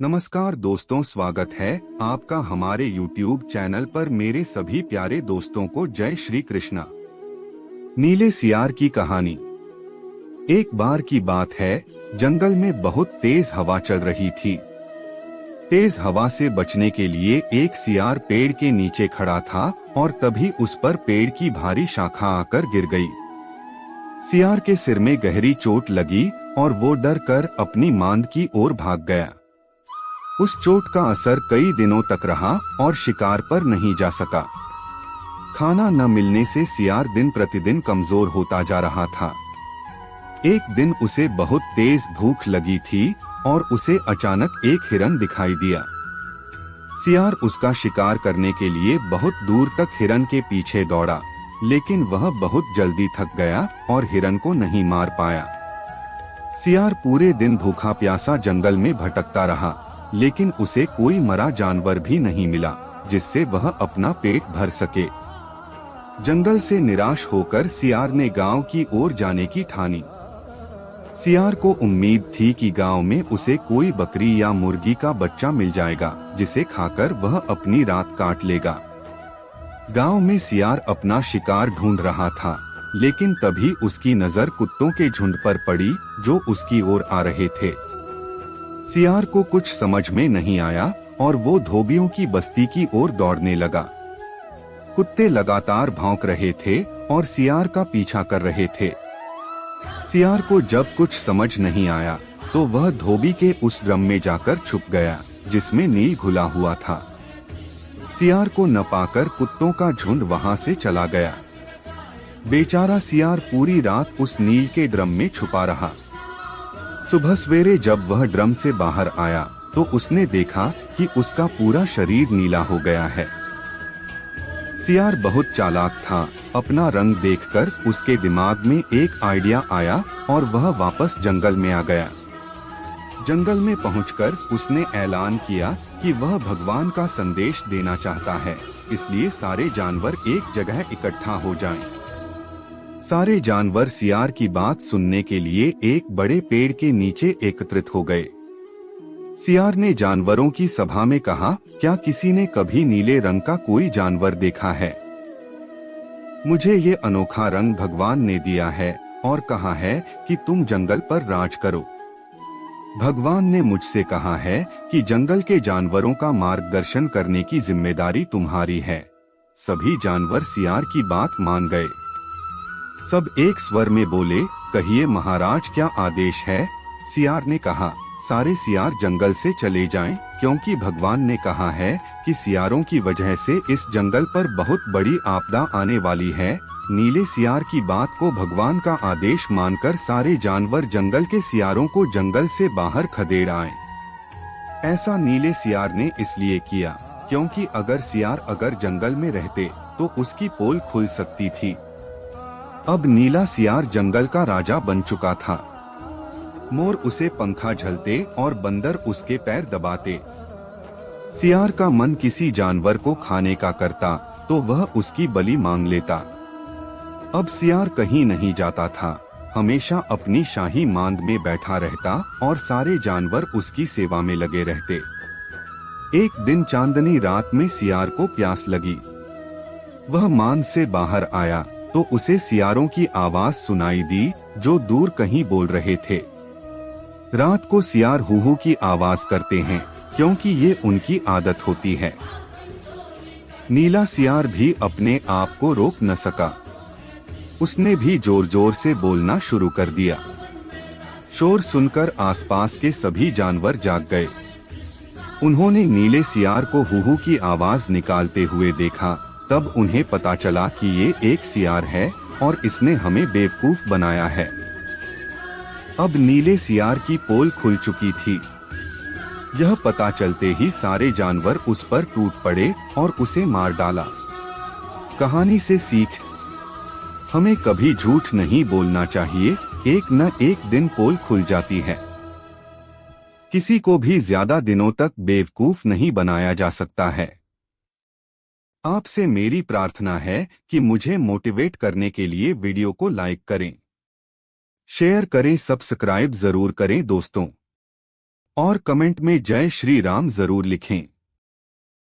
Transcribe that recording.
नमस्कार दोस्तों, स्वागत है आपका हमारे YouTube चैनल पर। मेरे सभी प्यारे दोस्तों को जय श्री कृष्णा। नीले सियार की कहानी। एक बार की बात है, जंगल में बहुत तेज हवा चल रही थी। तेज हवा से बचने के लिए एक सियार पेड़ के नीचे खड़ा था और तभी उस पर पेड़ की भारी शाखा आकर गिर गई। सियार के सिर में गहरी चोट लगी और वो डर कर अपनी मांद की ओर भाग गया। उस चोट का असर कई दिनों तक रहा और शिकार पर नहीं जा सका। खाना न मिलने से सियार दिन प्रतिदिन कमजोर होता जा रहा था। एक दिन उसे बहुत तेज भूख लगी थी और उसे अचानक एक हिरन दिखाई दिया। सियार उसका शिकार करने के लिए बहुत दूर तक हिरन के पीछे दौड़ा, लेकिन वह बहुत जल्दी थक गया और हिरन को नहीं मार पाया। सियार पूरे दिन भूखा प्यासा जंगल में भटकता रहा, लेकिन उसे कोई मरा जानवर भी नहीं मिला जिससे वह अपना पेट भर सके। जंगल से निराश होकर सियार ने गांव की ओर जाने की ठानी। सियार को उम्मीद थी कि गांव में उसे कोई बकरी या मुर्गी का बच्चा मिल जाएगा जिसे खाकर वह अपनी रात काट लेगा। गांव में सियार अपना शिकार ढूंढ रहा था, लेकिन तभी उसकी नजर कुत्तों के झुंड पर पड़ी जो उसकी ओर आ रहे थे। सियार को कुछ समझ में नहीं आया और वो धोबियों की बस्ती की ओर दौड़ने लगा। कुत्ते लगातार भौंक रहे थे और सियार का पीछा कर रहे थे। सियार को जब कुछ समझ नहीं आया तो वह धोबी के उस ड्रम में जाकर छुप गया जिसमें नील घुला हुआ था। सियार को न पाकर कुत्तों का झुंड वहां से चला गया। बेचारा सियार पूरी रात उस नील के ड्रम में छुपा रहा। सुबह सवेरे जब वह ड्रम से बाहर आया तो उसने देखा कि उसका पूरा शरीर नीला हो गया है। सियार बहुत चालाक था। अपना रंग देखकर उसके दिमाग में एक आइडिया आया और वह वापस जंगल में आ गया। जंगल में पहुंचकर उसने ऐलान किया कि वह भगवान का संदेश देना चाहता है, इसलिए सारे जानवर एक जगह इकट्ठा हो जाएं। सारे जानवर सियार की बात सुनने के लिए एक बड़े पेड़ के नीचे एकत्रित हो गए। सियार ने जानवरों की सभा में कहा, क्या किसी ने कभी नीले रंग का कोई जानवर देखा है? मुझे ये अनोखा रंग भगवान ने दिया है और कहा है कि तुम जंगल पर राज करो। भगवान ने मुझसे कहा है कि जंगल के जानवरों का मार्गदर्शन करने की जिम्मेदारी तुम्हारी है। सभी जानवर सियार की बात मान गए। सब एक स्वर में बोले, कहिए महाराज, क्या आदेश है? सियार ने कहा, सारे सियार जंगल से चले जाएं, क्योंकि भगवान ने कहा है कि सियारों की वजह से इस जंगल पर बहुत बड़ी आपदा आने वाली है। नीले सियार की बात को भगवान का आदेश मानकर सारे जानवर जंगल के सियारों को जंगल से बाहर खदेड़ आए। ऐसा नीले सियार ने इसलिए किया क्योंकि अगर सियार जंगल में रहते तो उसकी पोल खुल सकती थी। अब नीला सियार जंगल का राजा बन चुका था। मोर उसे पंखा झलते और बंदर उसके पैर दबाते। सियार का मन किसी जानवर को खाने का करता तो वह उसकी बलि मांग लेता। अब सियार कहीं नहीं जाता था, हमेशा अपनी शाही मांद में बैठा रहता और सारे जानवर उसकी सेवा में लगे रहते। एक दिन चांदनी रात में सियार को प्यास लगी। वह मांद से बाहर आया तो उसे सियारों की आवाज सुनाई दी जो दूर कहीं बोल रहे थे। रात को सियार हूहू की आवाज करते हैं क्योंकि ये उनकी आदत होती है। नीला सियार भी अपने आप को रोक न सका। उसने भी जोर जोर से बोलना शुरू कर दिया। शोर सुनकर आसपास के सभी जानवर जाग गए। उन्होंने नीले सियार को हूहू की आवाज निकालते हुए देखा। तब उन्हें पता चला कि ये एक सियार है और इसने हमें बेवकूफ बनाया है। अब नीले सियार की पोल खुल चुकी थी। यह पता चलते ही सारे जानवर उस पर टूट पड़े और उसे मार डाला। कहानी से सीख, हमें कभी झूठ नहीं बोलना चाहिए। एक न एक दिन पोल खुल जाती है। किसी को भी ज्यादा दिनों तक बेवकूफ नहीं बनाया जा सकता है। आपसे मेरी प्रार्थना है कि मुझे मोटिवेट करने के लिए वीडियो को लाइक करें, शेयर करें, सब्सक्राइब जरूर करें दोस्तों। और कमेंट में जय श्री राम जरूर लिखें।